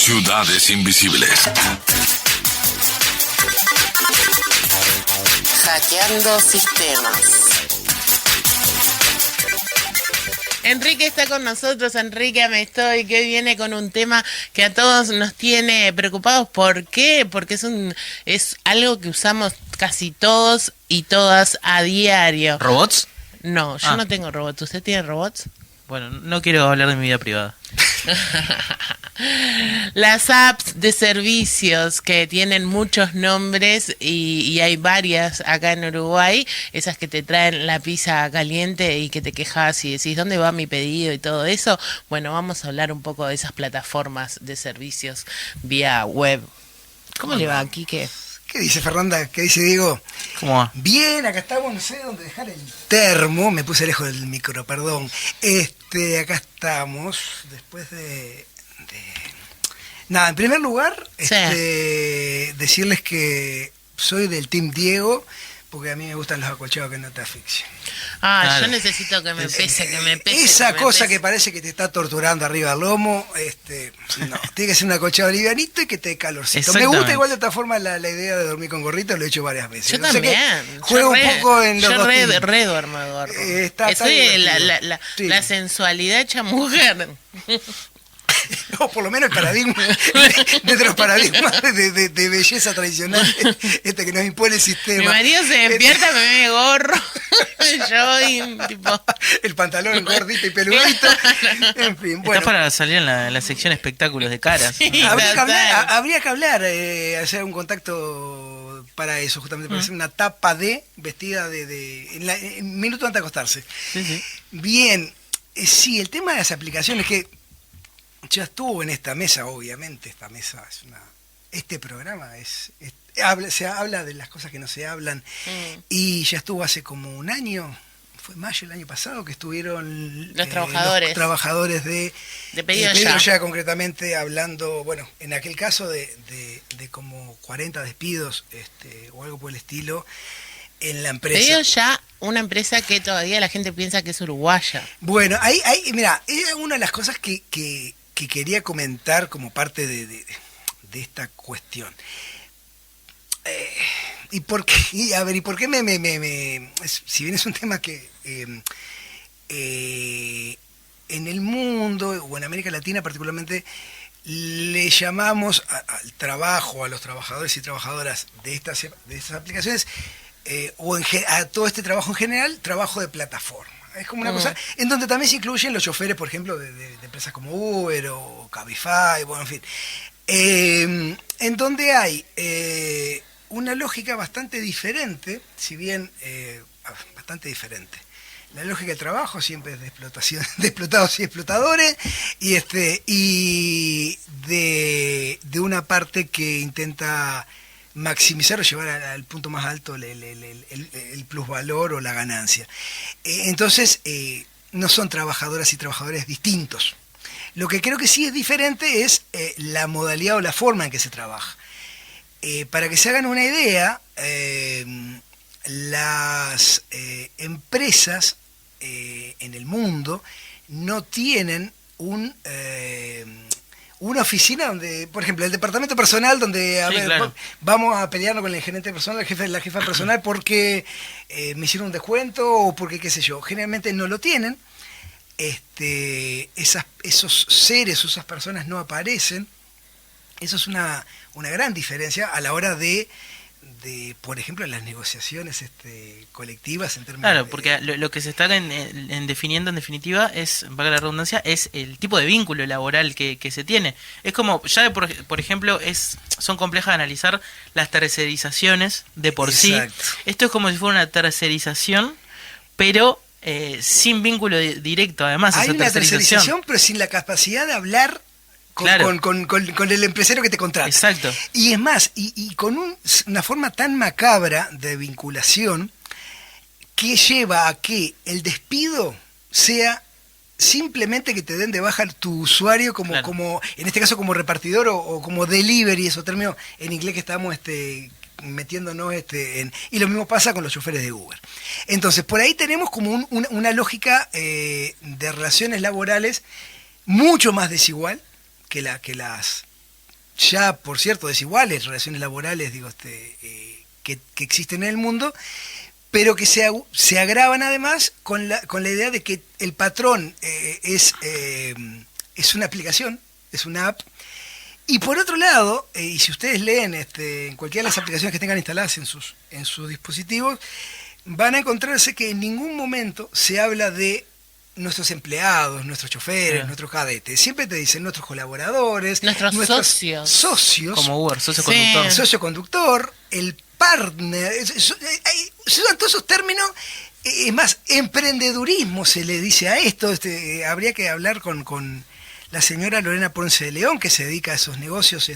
Ciudades Invisibles. Hackeando sistemas. Enrique está con nosotros. Enrique Amestoy, que viene con un tema que a todos nos tiene preocupados. ¿Por qué? Porque es algo que usamos casi todos y todas a diario. ¿Robots? No, yo no tengo robots. ¿Usted tiene robots? Bueno, no quiero hablar de mi vida privada. Las apps de servicios que tienen muchos nombres y hay varias acá en Uruguay, esas que te traen la pizza caliente y que te quejas y decís ¿dónde va mi pedido? Y todo eso. Bueno, vamos a hablar un poco de esas plataformas de servicios vía web. ¿Cómo le va, Quique? ¿Qué dice Fernanda? ¿Qué dice Diego? ¿Cómo va? Bien, acá estamos, no sé dónde dejar el termo, me puse lejos del micro, perdón. Acá estamos, después de... Nada, en primer lugar, Sí. decirles que soy del Team Diego, porque a mí me gustan los acolchados que no te asfixian. Yo necesito que me pese, Esa cosa que pese. parece que te está torturando arriba del lomo, no, tiene que ser un acolchado livianito y que te dé calorcito. Me Exactamente. gusta igual de otra forma la idea de dormir con gorrito, lo he hecho varias veces. Yo No sé qué, también. juego un poco en los yo dos re teams. duermo de gorro. Está Soy divertido. Sí. la sensualidad hecha mujer. O por lo menos el paradigma, de los paradigmas de belleza tradicional, que nos impone el sistema. Mi marido se despierta, me ve gorro. Yo y tipo... El pantalón gordito y peludito. En fin, bueno. Está para salir en la sección espectáculos de caras. Sí. Habría que hablar, hacer un contacto para eso, justamente para hacer una tapa vestida en minuto antes de acostarse. Sí. Bien, sí, el tema de las aplicaciones que ya estuvo en esta mesa, obviamente, este programa se habla de las cosas que no se hablan, y ya estuvo hace como un año, fue mayo el año pasado, que estuvieron Los trabajadores de Pedido Ya, concretamente hablando, bueno, en aquel caso de como 40 despidos o algo por el estilo en la empresa. Pedido Ya, una empresa que todavía la gente piensa que es uruguaya. Bueno, ahí mira, es una de las cosas que quería comentar como parte de esta cuestión. ¿Y por qué? ¿Y por qué si bien es un tema que en el mundo, o en América Latina particularmente, le llamamos al trabajo, a los trabajadores y trabajadoras de estas aplicaciones, a todo este trabajo en general, trabajo de plataforma. Es como una cosa en donde también se incluyen los choferes, por ejemplo, de empresas como Uber o Cabify, bueno, en fin. En donde hay una lógica bastante diferente, si bien bastante diferente. La lógica del trabajo siempre es de explotación, de explotados y explotadores, y de una parte que intenta maximizar o llevar al punto más alto el plusvalor o la ganancia. Entonces, no son trabajadoras y trabajadores distintos. Lo que creo que sí es diferente es la modalidad o la forma en que se trabaja. Para que se hagan una idea, las empresas en el mundo no tienen una oficina donde, por ejemplo, el departamento personal donde Claro. vamos a pelearnos con el gerente personal, la jefa personal porque me hicieron un descuento o porque qué sé yo. Generalmente no lo tienen. Esos seres o esas personas no aparecen. Eso es una gran diferencia a la hora de por ejemplo, las negociaciones colectivas en términos Claro, porque lo que se está definiendo en definitiva es, valga la redundancia, es el tipo de vínculo laboral que se tiene. Es como, por ejemplo, son complejas de analizar las tercerizaciones de por Exacto. sí. Esto es como si fuera una tercerización, pero sin vínculo directo, además. hay esa una tercerización, pero sin la capacidad de hablar con el empresario que te contrata. Exacto. Y es más, y con una forma tan macabra de vinculación que lleva a que el despido sea simplemente que te den de baja tu usuario como en este caso como repartidor o como delivery, esos términos en inglés que estamos metiéndonos y lo mismo pasa con los choferes de Uber. Entonces, por ahí tenemos como una lógica de relaciones laborales mucho más desigual que las ya, por cierto, desiguales relaciones laborales, que existen en el mundo, pero que se agravan además con la idea de que el patrón es una aplicación, es una app. Y por otro lado, y si ustedes leen en cualquiera de las aplicaciones que tengan instaladas en sus dispositivos, van a encontrarse que en ningún momento se habla de nuestros empleados, nuestros choferes, nuestros cadetes. Siempre te dicen nuestros colaboradores, nuestros socios. Como Uber, socio Sí. conductor. el socio conductor, el partner. Se usan todos esos términos. Es más, emprendedurismo se le dice a esto. Habría que hablar con la señora Lorena Ponce de León, que se dedica a esos negocios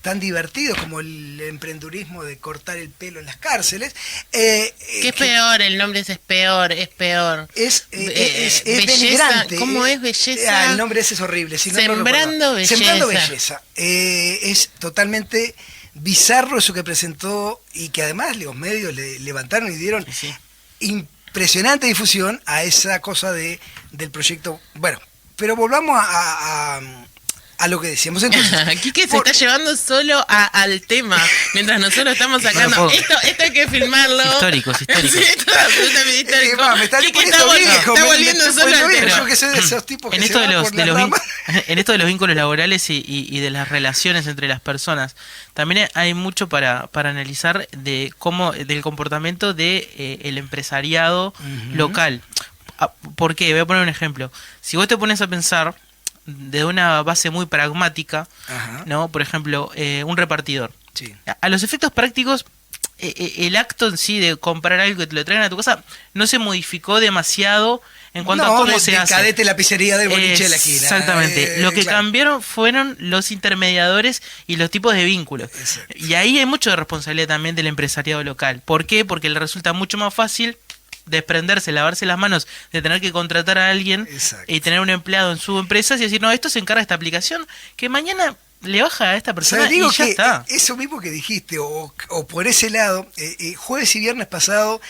tan divertidos como el emprendedurismo de cortar el pelo en las cárceles. ¿Qué es peor? El nombre es peor. Es Belleza. denigrante. ¿Cómo es belleza? El nombre ese es horrible. Si no, Sembrando belleza. Sembrando belleza. Es totalmente bizarro eso que presentó y que además los medios le levantaron y dieron Sí. impresionante difusión a esa cosa del proyecto. Bueno, pero volvamos a lo que decíamos entonces. Quique se está llevando solo al tema, mientras nosotros estamos sacando. Bueno, Esto hay que filmarlo. Históricos. Sí, esto es absolutamente histórico. Me está Quique poniendo viejo, está me volviendo estoy solo poniendo al viejo. tema. Yo que soy de esos tipos que En se esto, van por la rama. en esto de los vínculos laborales y de las relaciones entre las personas, también hay mucho para analizar del comportamiento de el empresariado local. ¿Por qué? Voy a poner un ejemplo. Si vos te pones a pensar de una base muy pragmática, Ajá. ¿no? Por ejemplo, un repartidor. Sí. A los efectos prácticos, el acto en sí de comprar algo que te lo traigan a tu casa no se modificó demasiado en cuanto a cómo se hace. Cadete la pizzería del boliche de la esquina. Exactamente. Lo que claro. cambiaron fueron los intermediadores y los tipos de vínculos. Exacto. Y ahí hay mucho de responsabilidad también del empresariado local. ¿Por qué? Porque le resulta mucho más fácil desprenderse, lavarse las manos de tener que contratar a alguien Exacto. y tener un empleado en su empresa y decir, no, esto se encarga de esta aplicación, que mañana le baja a esta O persona sea, digo y ya que está. eso mismo que dijiste, o por ese lado, jueves y viernes pasado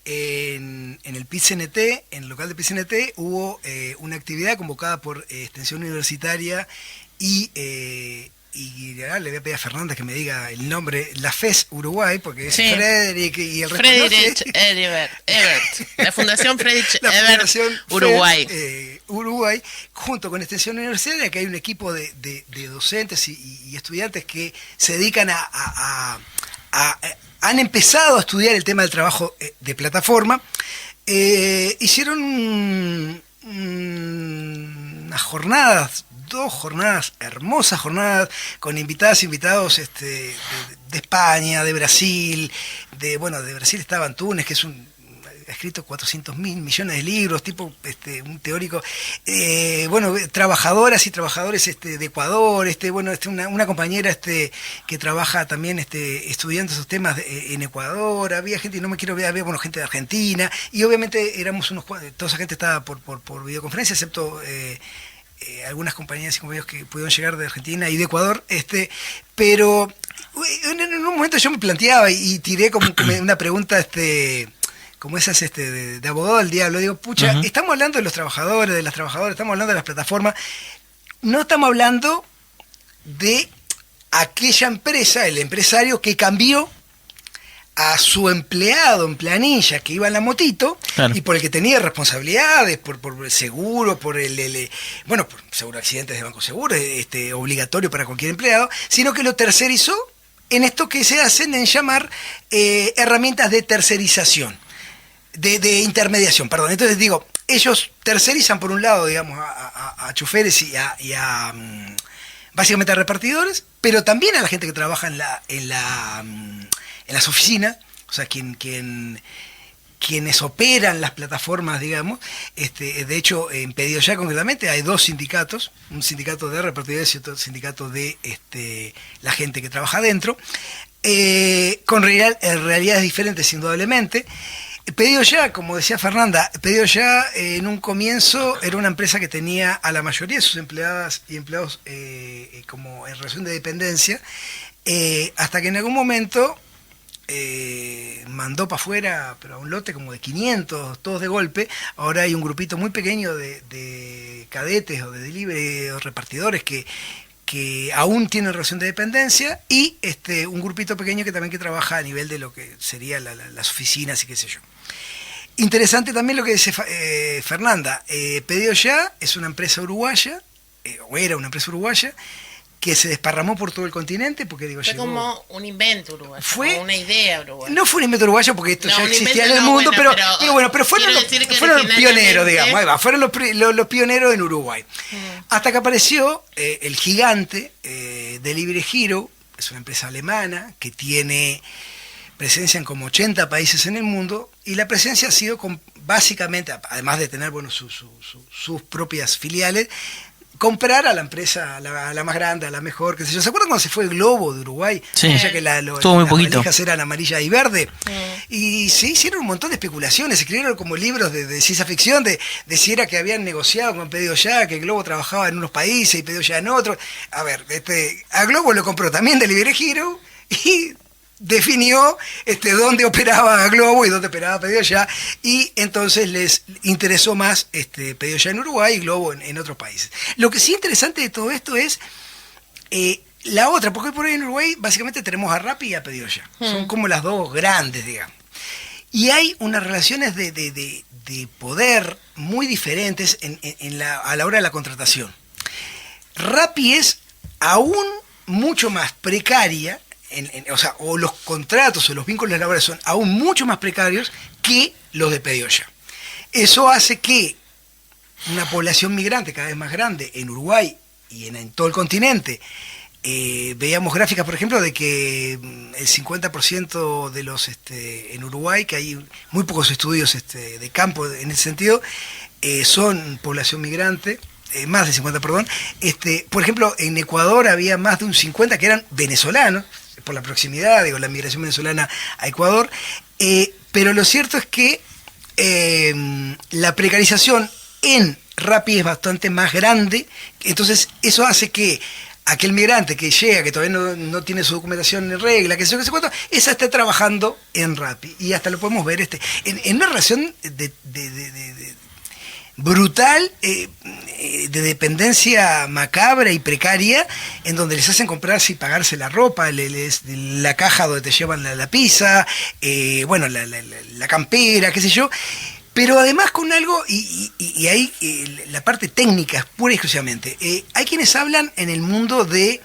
en el PIT-CNT, en el local de PIT-CNT, hubo una actividad convocada por Extensión Universitaria y ahora le voy a pedir a Fernanda que me diga el nombre, la FES Uruguay, porque es Sí. Frederick y el resto Friedrich Ebert. La Fundación Friedrich la Ebert Fundación Uruguay. Uruguay, junto con Extensión Universitaria, que hay un equipo de docentes y estudiantes que se dedican han empezado a estudiar el tema del trabajo de plataforma. Hicieron unas jornadas, 2 jornadas, hermosas jornadas, con invitadas e invitados de España, de Brasil, de Brasil estaba Antunes, que ha escrito 400.000 millones de libros, tipo un teórico, trabajadoras y trabajadores de Ecuador, una compañera que trabaja también estudiando esos temas en Ecuador, había gente, había gente de Argentina, y obviamente éramos toda esa gente estaba por videoconferencia, excepto algunas compañías y compañeros que pudieron llegar de Argentina y de Ecuador, pero en un momento yo me planteaba y tiré como una pregunta como esas de abogado del diablo. Digo, pucha, Uh-huh. Estamos hablando de los trabajadores, de las trabajadoras, estamos hablando de las plataformas, no estamos hablando de aquella empresa, el empresario que cambió a su empleado en planilla que iba en la motito, Claro. y por el que tenía responsabilidades, por el seguro, por por seguro de accidentes de Banco Seguro, obligatorio para cualquier empleado, sino que lo tercerizó en esto que se hacen en llamar herramientas de tercerización, de intermediación, perdón. Entonces digo, ellos tercerizan por un lado, digamos, a choferes y a básicamente a repartidores, pero también a la gente que trabaja en las oficinas, o sea, quienes operan las plataformas, digamos. De hecho, en Pedido Ya concretamente hay 2 sindicatos, un sindicato de repartidores y otro sindicato de la gente que trabaja adentro, con realidades diferentes indudablemente. Pedido Ya, como decía Fernanda, Pedido Ya en un comienzo era una empresa que tenía a la mayoría de sus empleadas y empleados como en relación de dependencia, hasta que en algún momento mandó para afuera, pero a un lote como de 500, todos de golpe. Ahora hay un grupito muy pequeño de cadetes o de delivery o repartidores que que aún tienen relación de dependencia, y un grupito pequeño que trabaja a nivel de lo que sería las oficinas y qué sé yo. Interesante también lo que dice Fernanda. Pedido Ya es una empresa uruguaya, o era una empresa uruguaya, que se desparramó por todo el continente, porque Fue llegó... como un invento uruguayo, Fue una idea uruguaya. No fue un invento uruguayo porque esto No, ya un existía en invento el no, mundo, bueno, pero fueron quiero decir que fueron los pioneros, originalmente- digamos, ahí va, fueron los pioneros en Uruguay. Hasta que apareció el gigante Delivery Hero, es una empresa alemana que tiene presencia en como 80 países en el mundo, y la presencia ha sido básicamente, además de tener sus propias filiales, comprar a la empresa, a la más grande, a la mejor, qué sé yo. ¿Se acuerdan cuando se fue el Globo de Uruguay? Sí. Ya que Estuvo muy las poquito. valijas eran amarilla y verde. Y se hicieron un montón de especulaciones, se escribieron como libros de ciencia ficción, de si era que habían negociado con Pedido Ya, que el Globo trabajaba en unos países y Pedido Ya en otros. A ver, a Globo lo compró también Delivery Hero, y definió dónde operaba Globo y dónde operaba Pedido Ya, y entonces les interesó más Pedido Ya en Uruguay y Globo en otros países. Lo que sí interesante de todo esto es la otra, porque por ahí en Uruguay básicamente tenemos a Rappi y a Pedido Ya. Son como las dos grandes, digamos. Y hay unas relaciones de poder muy diferentes a la hora de la contratación. Rappi es aún mucho más precaria, o los contratos o los vínculos laborales son aún mucho más precarios que los de Pedido Ya. Eso hace que una población migrante cada vez más grande en Uruguay y en todo el continente, veíamos gráficas, por ejemplo, de que el 50% de los en Uruguay, que hay muy pocos estudios de campo en ese sentido, son población migrante, más de 50, perdón. Por ejemplo, en Ecuador había más de un 50 que eran venezolanos, por la proximidad, la migración venezolana a Ecuador, pero lo cierto es que la precarización en Rappi es bastante más grande, entonces eso hace que aquel migrante que llega, que todavía no tiene su documentación en regla, que sé yo, que sé cuánto, esa está trabajando en Rappi, y hasta lo podemos ver en una relación brutal, de dependencia macabra y precaria, en donde les hacen comprarse y pagarse la ropa, la caja donde te llevan la pizza, la campera, qué sé yo, pero además con algo, y ahí la parte técnica es pura y exclusivamente. Hay quienes hablan en el mundo de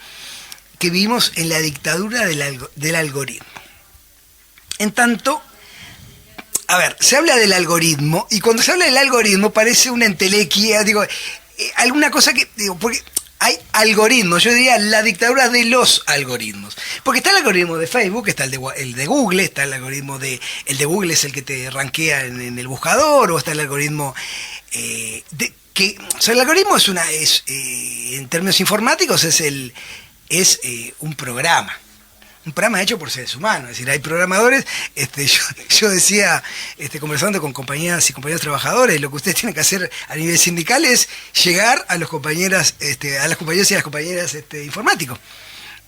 que vivimos en la dictadura del algoritmo. En tanto, a ver, se habla del algoritmo, y cuando se habla del algoritmo parece una entelequia, alguna cosa que, porque hay algoritmos, yo diría la dictadura de los algoritmos. Porque está el algoritmo de Facebook, está el de Google, está el algoritmo el de Google es el que te rankea en el buscador, o está el algoritmo el algoritmo es en términos informáticos es un programa hecho por seres humanos, es decir, hay programadores, yo decía, conversando con compañeras y compañeros trabajadores, lo que ustedes tienen que hacer a nivel sindical es llegar a los compañeras, a las compañeras y a las compañeras informáticos,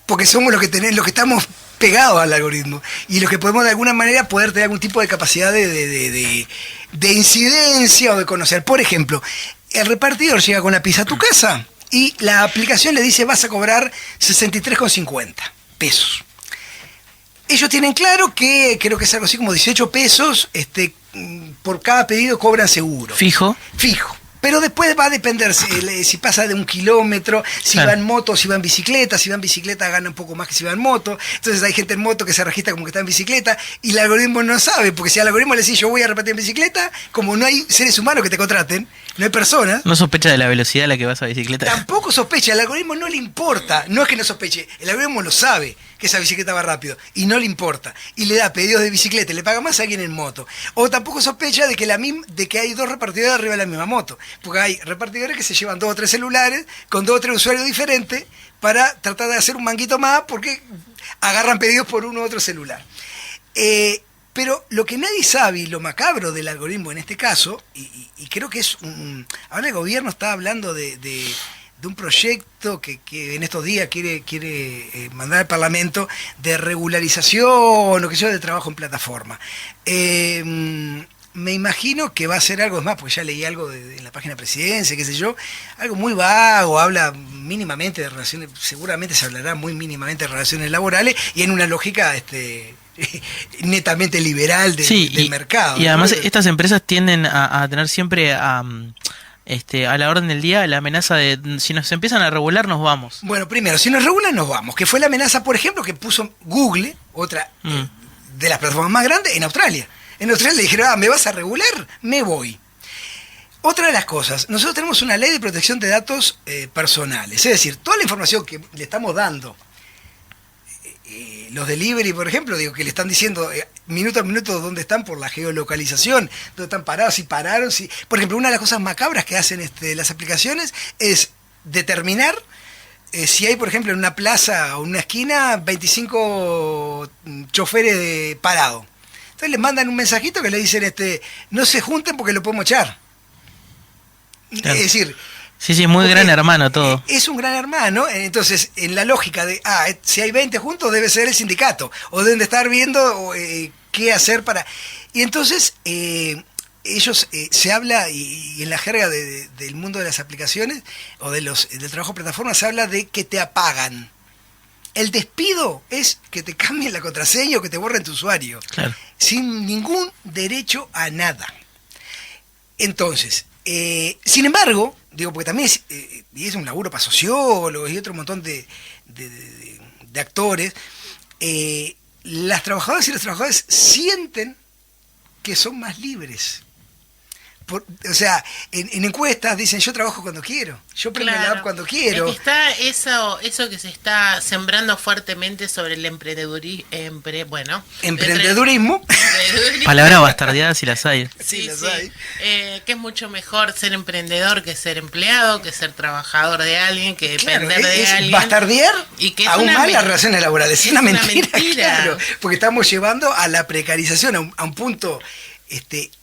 porque somos los que estamos pegados al algoritmo, y los que podemos de alguna manera poder tener algún tipo de capacidad de incidencia o de conocer. Por ejemplo, el repartidor llega con la pizza a tu casa y la aplicación le dice vas a cobrar 63,50 pesos. Ellos tienen claro que creo que es algo así como 18 pesos por cada pedido cobran seguro. Fijo. Pero después va a depender si pasa de 1 kilómetro, si Claro. va en moto, si va en bicicleta. Si va en bicicleta gana un poco más que si va en moto. Entonces hay gente en moto que se registra como que está en bicicleta, y el algoritmo no sabe, porque si al algoritmo le dice yo voy a repartir en bicicleta, como no hay seres humanos que te contraten, no hay personas, No sospecha de la velocidad a la que vas a bicicleta. tampoco sospecha, al algoritmo no le importa, no es que no sospeche, el algoritmo lo sabe que esa bicicleta va rápido y no le importa, y le da pedidos de bicicleta, y le paga más a alguien en moto. O tampoco sospecha de que hay dos repartidores arriba de la misma moto, porque hay repartidores que se llevan 2 o 3 celulares con 2 o 3 usuarios diferentes para tratar de hacer un manguito más, porque agarran pedidos por uno u otro celular. Pero lo que nadie sabe, y lo macabro del algoritmo en este caso, y creo que ahora el gobierno está hablando de un proyecto que en estos días quiere mandar al Parlamento de regularización o qué sé yo, de trabajo en plataforma. me imagino que va a ser algo, es más, porque ya leí algo en la página de Presidencia, qué sé yo, algo muy vago, habla mínimamente de relaciones, seguramente se hablará muy mínimamente de relaciones laborales y en una lógica netamente liberal del mercado. Y ¿no? además estas empresas tienden a tener siempre a la orden del día la amenaza de si nos empiezan a regular nos vamos. Bueno, primero, si nos regulan nos vamos, que fue la amenaza, por ejemplo, que puso Google, otra de las plataformas más grandes, en Australia. En Australia le dijeron, ¿me vas a regular? Me voy. Otra de las cosas, nosotros tenemos una ley de protección de datos personales, es decir, toda la información que le estamos dando, los delivery, por ejemplo, digo que le están diciendo minuto a minuto dónde están por la geolocalización, dónde están parados, si pararon, si... Por ejemplo, una de las cosas macabras que hacen las aplicaciones es determinar si hay, por ejemplo, en una plaza o una esquina 25 choferes parados. Entonces les mandan un mensajito que le dicen, no se junten porque lo podemos echar. Claro. Es decir... Sí, muy gran hermano todo. Es un gran hermano, entonces en la lógica de, si hay 20 juntos debe ser el sindicato, o deben de estar viendo qué hacer para... Y entonces ellos, se habla, y en la jerga del mundo de las aplicaciones, o del trabajo de plataforma, se habla de que te apagan. El despido es que te cambien la contraseña o que te borren tu usuario, Claro. sin ningún derecho a nada. Entonces, sin embargo, digo, porque también es un laburo para sociólogos y otro montón de actores, las trabajadoras y los trabajadores sienten que son más libres. O sea, en encuestas dicen, yo trabajo cuando quiero, yo prendo la app cuando quiero. Es que está eso que se está sembrando fuertemente sobre el Emprendedurismo. Palabras bastardeadas y las hay. Sí, las sí. hay. Que es mucho mejor ser emprendedor que ser empleado, que ser trabajador de alguien, que depender de es alguien. bastardear Y que es aún una más las men- relaciones laborales. Es es una una mentira, mentira. claro, porque estamos llevando a la precarización, a un punto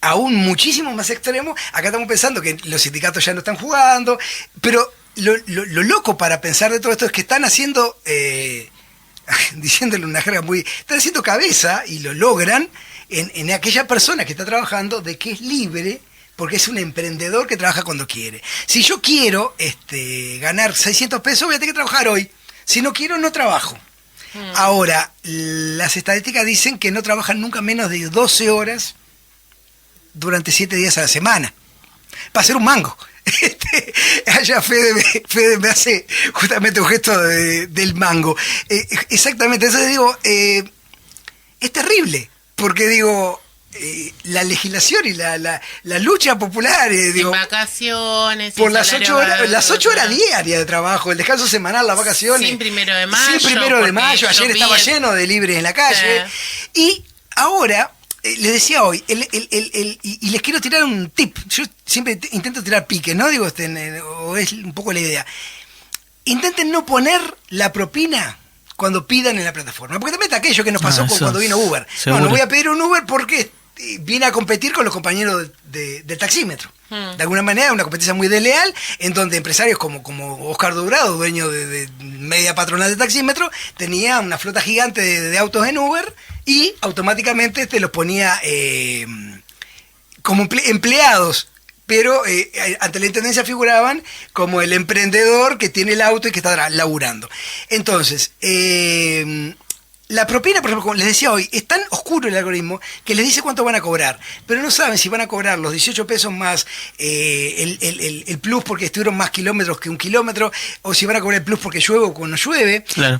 aún muchísimo más extremo. Acá estamos pensando que los sindicatos ya no están jugando, pero lo loco para pensar de todo esto es que están haciendo, diciéndole una jerga están haciendo cabeza, y lo logran, en aquella persona que está trabajando, de que es libre, porque es un emprendedor que trabaja cuando quiere. Si yo quiero ganar 600 pesos, voy a tener que trabajar hoy. Si no quiero, no trabajo. Ahora, las estadísticas dicen que no trabajan nunca menos de 12 horas durante 7 días a la semana. Para hacer un mango. Allá Fede me hace justamente un gesto del mango. Exactamente, entonces digo, es terrible, porque digo, la legislación y la lucha popular, Sin vacaciones, por sin las salario 8 horas, las 8 horas ¿no? diarias de trabajo, el descanso semanal, las vacaciones. Sin 1 de mayo. Sin 1 de mayo, ayer estaba lleno de libres en la calle. Y ahora, les decía hoy, y les quiero tirar un tip. Yo siempre intento tirar piques, ¿no? Digo, o es un poco la idea. Intenten no poner la propina cuando pidan en la plataforma. Porque también está aquello que nos pasó cuando vino Uber. Seguro. No voy a pedir un Uber porque viene a competir con los compañeros del taxímetro. De alguna manera, una competencia muy desleal, en donde empresarios como Oscar Dourado, dueño de media patronal de taxímetro, tenía una flota gigante de autos en Uber y automáticamente los ponía como empleados, pero ante la intendencia figuraban como el emprendedor que tiene el auto y que está laburando. Entonces, la propina, por ejemplo, como les decía hoy, es tan oscuro el algoritmo que les dice cuánto van a cobrar, pero no saben si van a cobrar los 18 pesos más el plus porque estuvieron más kilómetros que un kilómetro, o si van a cobrar el plus porque llueve o cuando no llueve. Claro.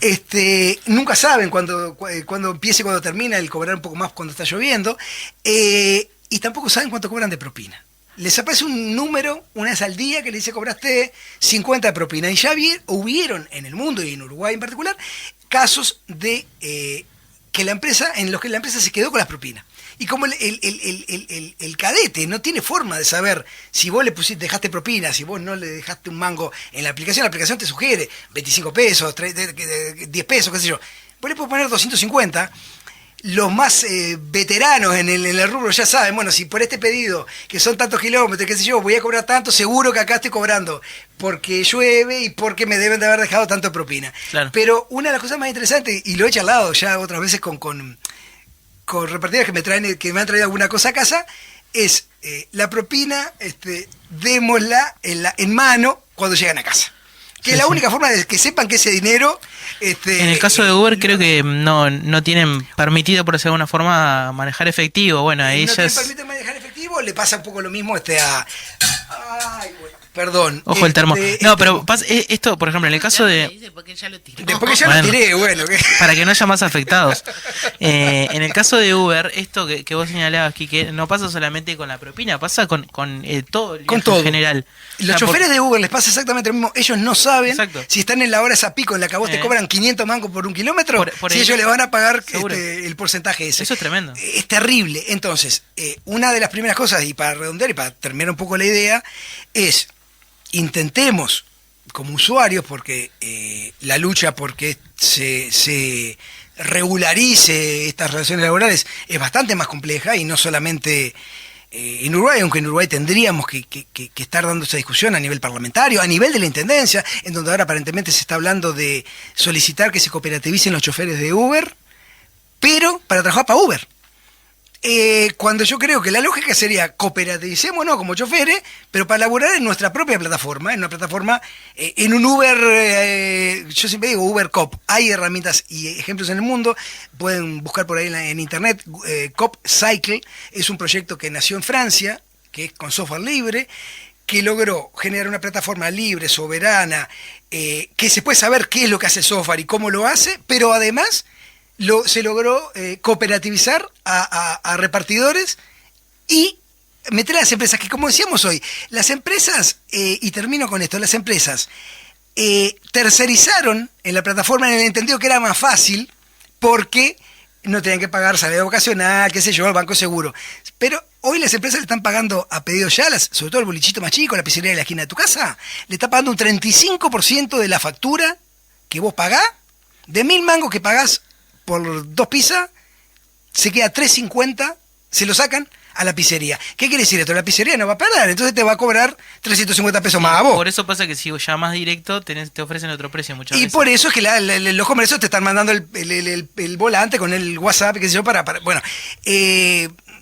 Nunca saben cuándo empieza y cuándo termina el cobrar un poco más cuando está lloviendo, y tampoco saben cuánto cobran de propina. Les aparece un número una vez al día que le dice cobraste 50 de propina, y ya hubieron en el mundo y en Uruguay en particular casos de en los que la empresa se quedó con las propinas. Y como el cadete no tiene forma de saber si vos dejaste propina, si vos no le dejaste un mango en la aplicación te sugiere 25 pesos, 10 pesos, qué sé yo. Vos le podés poner 250. Los más veteranos en el rubro ya saben, bueno, si por este pedido, que son tantos kilómetros, qué sé yo, voy a cobrar tanto, seguro que acá estoy cobrando porque llueve y porque me deben de haber dejado tanto de propina. Claro. Pero una de las cosas más interesantes, y lo he charlado ya otras veces con repartidoras que me han traído alguna cosa a casa, es la propina, démosla en mano cuando llegan a casa. Que es la única forma de que sepan que ese dinero... en el caso de Uber creo que no tienen permitido, por decirlo de alguna forma, manejar efectivo. Bueno, a no ellas... te permiten manejar efectivo, le pasa un poco lo mismo Ay, bueno, perdón. Ojo el termo. No, pero esto, por ejemplo, en el caso de... Porque ya lo tiró. Después que ya Bueno. lo tiré, bueno. Para que no haya más afectados. En el caso de Uber, esto que vos señalabas, Quique, no pasa solamente con la propina, pasa con todo el Con viaje todo. en general. Los choferes de Uber les pasa exactamente lo mismo. Ellos no saben Exacto. si están en la hora esa pico en la que a vos te cobran 500 mangos por un kilómetro, Por si ahí- ellos le van a pagar Seguro. el porcentaje ese. Eso es tremendo. Es terrible. Entonces, una de las primeras cosas, y para redondear y para terminar un poco la idea, es intentemos como usuarios, porque la lucha porque se regularice estas relaciones laborales es bastante más compleja y no solamente en Uruguay, aunque en Uruguay tendríamos que estar dando esta discusión a nivel parlamentario, a nivel de la Intendencia, en donde ahora aparentemente se está hablando de solicitar que se cooperativicen los choferes de Uber, pero para trabajar para Uber. Cuando yo creo que la lógica sería cooperativicémonos como choferes, pero para laburar en nuestra propia plataforma, en una plataforma, en un Uber, yo siempre digo Uber Cop. Hay herramientas y ejemplos en el mundo, pueden buscar por ahí en internet. Cop Cycle es un proyecto que nació en Francia, que es con software libre, que logró generar una plataforma libre, soberana, que se puede saber qué es lo que hace el software y cómo lo hace, pero además se logró cooperativizar a repartidores y meter a las empresas, que como decíamos hoy, las empresas, y termino con esto, las empresas tercerizaron en la plataforma en el entendido que era más fácil porque no tenían que pagar salario vocacional, qué sé yo, al banco seguro. Pero hoy las empresas le están pagando a pedido ya, sobre todo el bolichito más chico, la pizzería de la esquina de tu casa, le está pagando un 35% de la factura que vos pagás, de 1.000 mangos que pagás por 2 pizzas, se queda 3.50, se lo sacan a la pizzería. ¿Qué quiere decir esto? La pizzería no va a perder, entonces te va a cobrar 350 pesos más a vos. Por eso pasa que si llamas directo te ofrecen otro precio muchas Y veces. por eso es que los comercios te están mandando el volante con el WhatsApp, qué sé yo, bueno,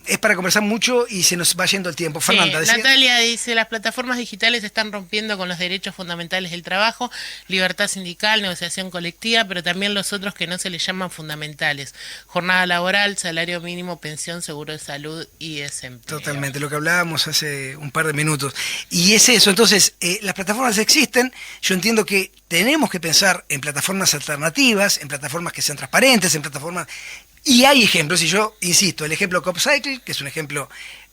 es para conversar mucho y se nos va yendo el tiempo. Fernanda, Sí, decía. Natalia dice, las plataformas digitales están rompiendo con los derechos fundamentales del trabajo, libertad sindical, negociación colectiva, pero también los otros que no se les llaman fundamentales: jornada laboral, salario mínimo, pensión, seguro de salud y desempleo. Totalmente, lo que hablábamos hace un par de minutos. Y es eso, entonces, las plataformas existen, yo entiendo que tenemos que pensar en plataformas alternativas, en plataformas que sean transparentes, en plataformas... Y hay ejemplos, y yo insisto, el ejemplo CopCycle, que es un ejemplo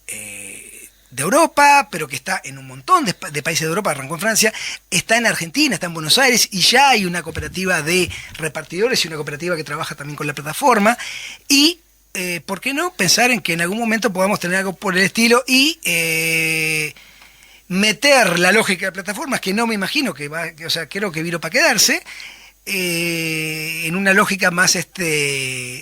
de Europa, pero que está en un montón de países de Europa, arrancó en Francia, está en Argentina, está en Buenos Aires, y ya hay una cooperativa de repartidores y una cooperativa que trabaja también con la plataforma, y ¿por qué no pensar en que en algún momento podamos tener algo por el estilo y meter la lógica de plataformas, que no me imagino o sea, creo que vino para quedarse, en una lógica más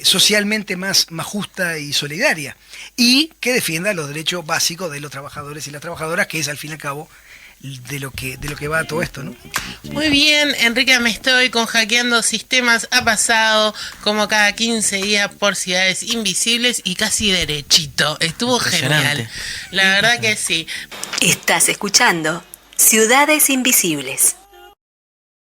socialmente más justa y solidaria, y que defienda los derechos básicos de los trabajadores y las trabajadoras, que es al fin y al cabo de lo que va a todo esto, ¿no? Muy bien, Enrique, me estoy con Hackeando Sistemas. Ha pasado como cada 15 días por Ciudades Invisibles y casi derechito. Estuvo Impresionante. genial. La verdad que sí. Estás escuchando Ciudades Invisibles.